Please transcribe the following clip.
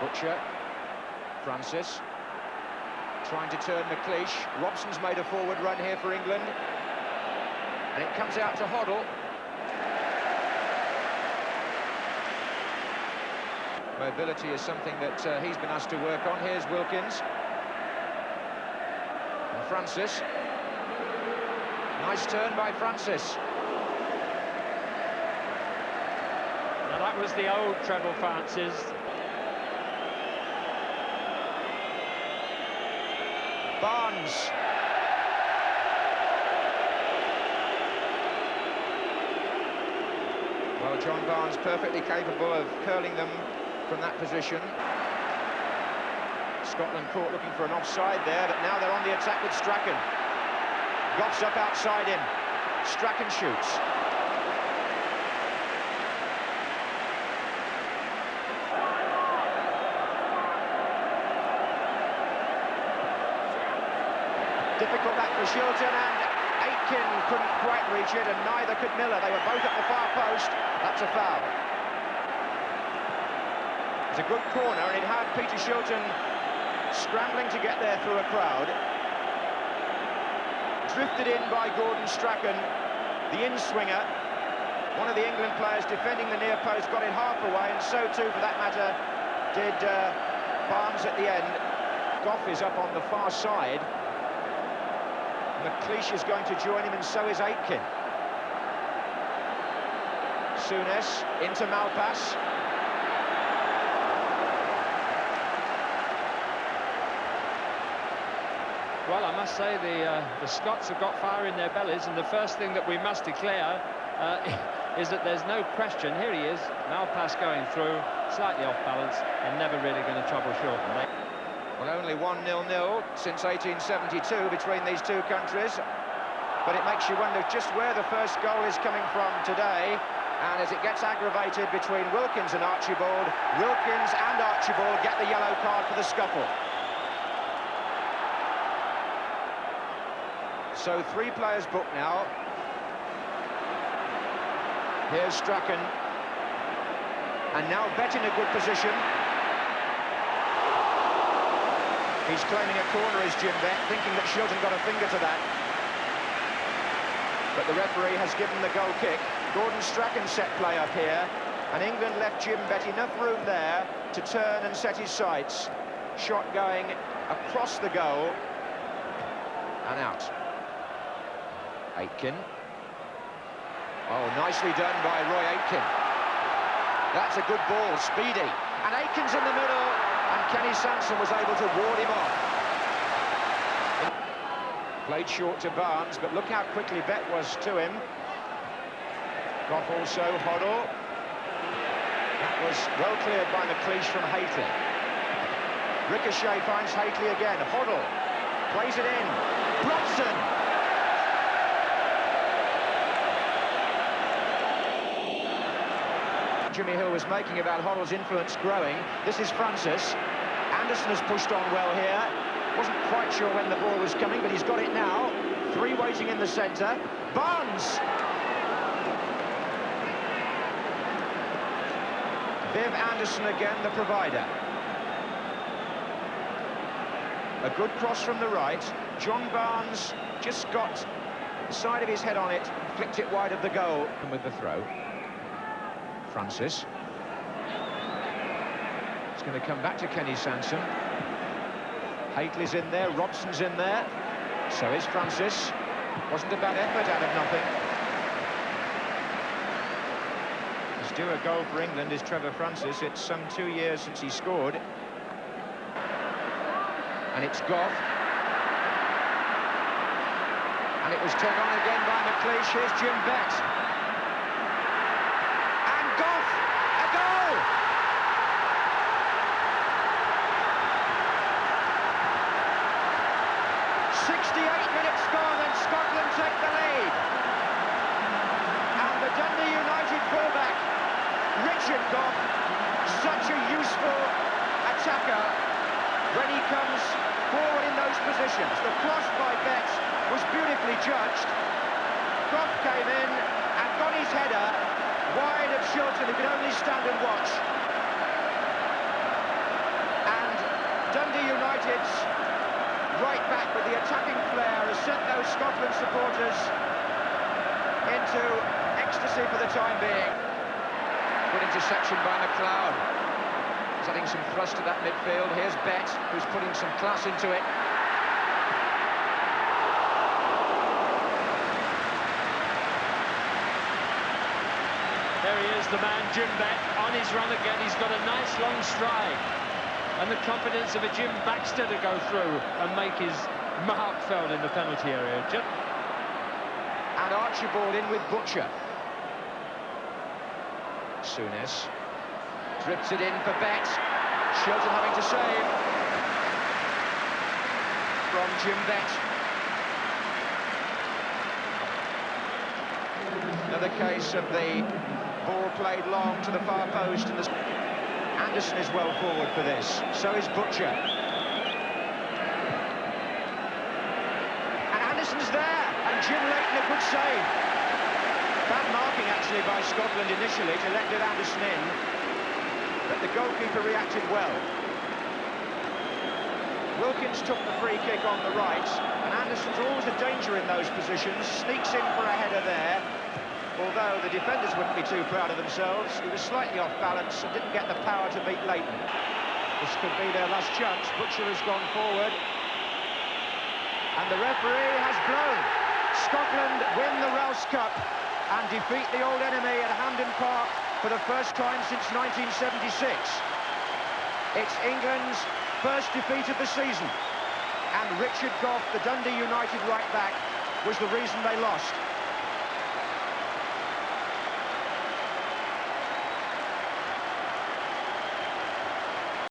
Butcher, Francis, trying to turn McLeish. Robson's made a forward run here for England. And it comes out to Hoddle. Mobility is something that he's been asked to work on. Here's Wilkins. And Francis. Nice turn by Francis. Now that was the old treble Francis. Barnes. Well, John Barnes perfectly capable of curling them from that position. Scotland caught looking for an offside there, but now they're on the attack with Strachan. Goff's up outside him. Strachan shoots. Difficult back for Shilton, and Aitken couldn't quite reach it, and neither could Miller. They were both at the far post. That's a foul. It's a good corner, and it had Peter Shilton scrambling to get there through a crowd. Drifted in by Gordon Strachan, the in-swinger. One of the England players defending the near post got it half away, and so too, for that matter, did Barnes at the end. Goff is up on the far side. McLeish is going to join him, and so is Aitken. Souness into Malpass. Well, I must say the Scots have got fire in their bellies, and the first thing that we must declare is that there's no question. Here he is, Malpass going through, slightly off balance, and never really going to trouble Shilton. Well, only 1-0-0 since 1872 between these two countries, but it makes you wonder just where the first goal is coming from today. And as it gets aggravated between Wilkins and Archibald, Wilkins and Archibald get the yellow card for the scuffle. So 3 players booked now. Here's Strachan, and now Bet in a good position. He's claiming a corner, is Jim Bet, thinking that Shilton got a finger to that. But the referee has given the goal kick. Gordon Strachan set play up here, and England left Jim Bet enough room there to turn and set his sights. Shot going across the goal, and out. Aitken. Oh, nicely done by Roy Aitken. That's a good ball, speedy. And Aitken's in the middle, and Kenny Sansom was able to ward him off. Played short to Barnes, but look how quickly Bet was to him. Goff also, Hoddle. That was well cleared by McLeish from Haitley. Ricochet finds Haitley again. Hoddle plays it in. Robson. Jimmy Hill was making about Hoddle's influence growing. This is Francis. Anderson has pushed on well here. Wasn't quite sure when the ball was coming, but he's got it now. 3 waiting in the centre. Barnes! Viv Anderson again, the provider. A good cross from the right. John Barnes just got the side of his head on it, flicked it wide of the goal. And with the throw. Francis. It's going to come back to Kenny Sansom. Haitley's in there, Robson's in there. So is Francis. Wasn't a bad effort out of nothing. He's due a goal for England is Trevor Francis. It's some 2 years since he scored. And it's Goff. And it was turned on again by McLeish. Here's Jim Bet. And Goff! A goal! Minutes gone and Scotland take the lead. And the Dundee United fullback, Richard Goff, such a useful attacker when he comes forward in those positions. The cross by Bet was beautifully judged. Goff came in and got his header wide of Shilton, who could only stand and watch. the attacking flair has sent those Scotland supporters into ecstasy for the time being. Good interception by McLeod. He's adding some thrust to that midfield. Here's Bet, who's putting some class into it. There he is, the man Jim Bet, on his run again. He's got a nice long stride, and the confidence of a Jim Baxter to go through and make his mark felt in the penalty area. And Archibald in with Butcher. Souness drips it in for Bet. Shelton having to save from Jim Bet. Another case of the ball played long to the far post, and Anderson is well forward for this. So is Butcher. And Anderson's there, and Jim Leighton a good save. Bad marking actually by Scotland initially to let Anderson in, but the goalkeeper reacted well. Wilkins took the free kick on the right, and Anderson's always a danger in those positions, sneaks in for a header there. Although the defenders wouldn't be too proud of themselves, he was slightly off balance and didn't get the power to beat Leighton. This could be their last chance. Butcher has gone forward, and the referee has blown. Scotland win the Rouse Cup and defeat the old enemy at Hampden Park for the first time since 1976. It's England's first defeat of the season, and Richard Gough, the Dundee United right back, was the reason they lost.